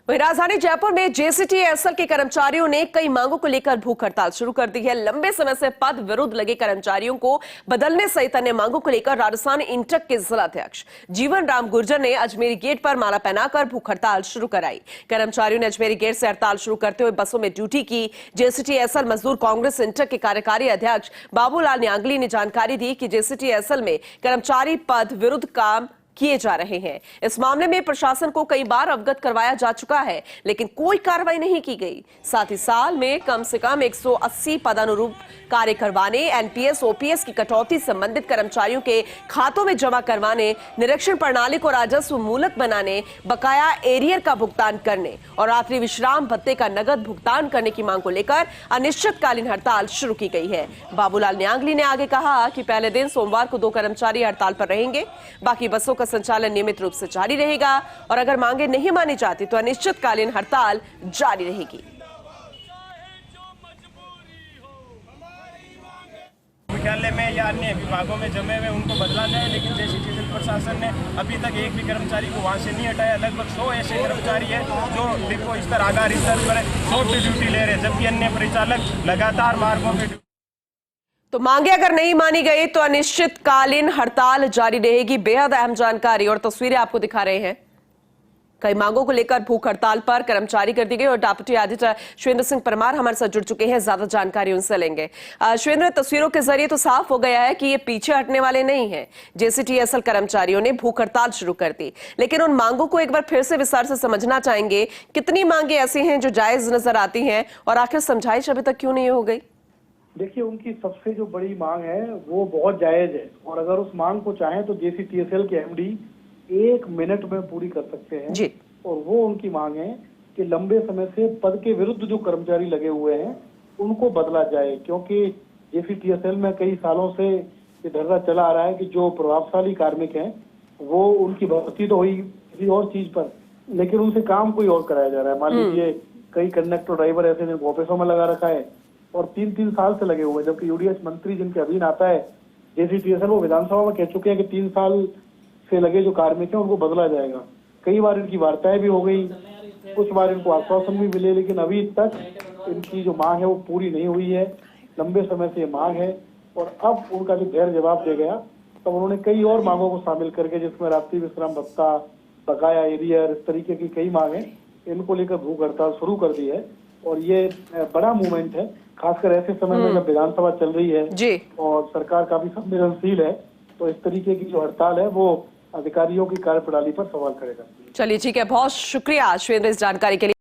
वहीं राजधानी जयपुर में जेसीटीएसएल के कर्मचारियों ने कई मांगों को लेकर भूख हड़ताल शुरू कर दी है। लंबे समय से पद विरुद्ध लगे कर्मचारियों को बदलने सहित अन्य मांगों को लेकर राजस्थान इंटक के जिलाध्यक्ष जीवन राम गुर्जर ने अजमेरी गेट पर माला पहनाकर भूख हड़ताल शुरू कराई। कर्मचारियों ने अजमेरी गेट से हड़ताल शुरू करते हुए बसों में ड्यूटी की। जेसीटीएसएल मजदूर कांग्रेस इंटक के कार्यकारी अध्यक्ष बाबूलाल न्यांगली ने जानकारी दी कि जेसीटीएसएल में कर्मचारी पद विरुद्ध काम किए जा रहे हैं। इस मामले में प्रशासन को कई बार अवगत करवाया जा चुका है, लेकिन कोई कार्रवाई नहीं की गई। साथ ही साल में कम से कम 180 पदानुरूप कार्य करवाने, एनपीएस ओपीएस की कटौती संबंधित कर्मचारियों के खातों में जमा करवाने, निरीक्षण प्रणाली को राजस्व मूलक बनाने, बकाया एरियर का भुगतान करने और रात्रि विश्राम भत्ते का नगद भुगतान करने की मांग को लेकर अनिश्चितकालीन हड़ताल शुरू की गई है। बाबूलाल न्यांगली ने आगे कहा कि पहले दिन सोमवार को 2 कर्मचारी हड़ताल पर रहेंगे, बाकी बसों का संचालन नियमित रूप से जारी रहेगा और अगर मांगे नहीं मानी जाती तो अनिश्चितकालीन हड़ताल जारी रहेगी। मुख्यालय में या अन्य विभागों में जमे हुए उनको बदला जाए, लेकिन जेसीटीएसएल प्रशासन ने अभी तक एक भी कर्मचारी को वहां से नहीं हटाया। लगभग 100 ऐसे कर्मचारी हैं जो देखो स्तर आधार स्तर पर शॉर्ट ड्यूटी ले रहे हैं, जबकि अन्य परिचालक लगातार मार्गों पर। तो मांगे अगर नहीं मानी गई तो अनिश्चितकालीन हड़ताल जारी रहेगी। बेहद अहम जानकारी और तस्वीरें आपको दिखा रहे हैं। कई मांगों को लेकर भूख हड़ताल पर कर्मचारी कर दी गई और डेप्यूटी एडिटर श्वेंद्र सिंह परमार हमारे साथ जुड़ चुके हैं, ज्यादा जानकारी उनसे लेंगे। श्वेंद्र, तस्वीरों के जरिए तो साफ हो गया है कि ये पीछे हटने वाले नहीं हैं। जेसीटीएसएल कर्मचारियों ने भूख हड़ताल शुरू कर दी, लेकिन उन मांगों को एक बार फिर से विस्तार से समझना चाहेंगे। कितनी मांगे ऐसी हैं जो जायज नजर आती हैं और आखिर समझाइश अभी तक क्यों नहीं हो गई? देखिए, उनकी सबसे जो बड़ी मांग है वो बहुत जायज है और अगर उस मांग को चाहें तो जेसीटीएसएल के एमडी 1 मिनट में पूरी कर सकते हैं जी। और वो उनकी मांग है कि लंबे समय से पद के विरुद्ध जो कर्मचारी लगे हुए हैं उनको बदला जाए, क्योंकि जेसीटीएसएल में कई सालों से ये धरना चला आ रहा है कि जो प्रभावशाली कार्मिक हैं वो उनकी भर्ती तो हुई किसी और चीज पर, लेकिन उनसे काम कोई और कराया जा रहा है। मान लीजिए कई कंडक्टर ड्राइवर ऐसे जिनको ऑफिसों में लगा रखा है और 3-3 साल से लगे हुए हैं, जबकि यूडीएस मंत्री जिनके अधीन आता है जेसीटीएसएल वो विधानसभा में कह चुके हैं कि 3 साल से लगे जो कार्मिक हैं उनको बदला जाएगा। कई बार इनकी वार्ताएं भी हो गई, कुछ बार इनको आश्वासन भी मिले, लेकिन अभी तक इनकी जो मांग है वो पूरी नहीं हुई है। लंबे समय से ये मांग है और अब उनका जो गैर जवाब दे गया तब उन्होंने कई और मांगों को शामिल करके, जिसमें रात्रि विश्राम भत्ता, बकाया एरियर, इस तरीके की कई मांगे, इनको लेकर भूख हड़ताल शुरू कर दी है। और ये बड़ा मूवमेंट है, खासकर ऐसे समय में जब विधानसभा चल रही है जी और सरकार काफी संवेदनशील है, तो इस तरीके की जो हड़ताल है वो अधिकारियों की कार्यप्रणाली पर सवाल खड़े करती है। चलिए ठीक है, बहुत शुक्रिया श्वेंद्र इस जानकारी के लिए।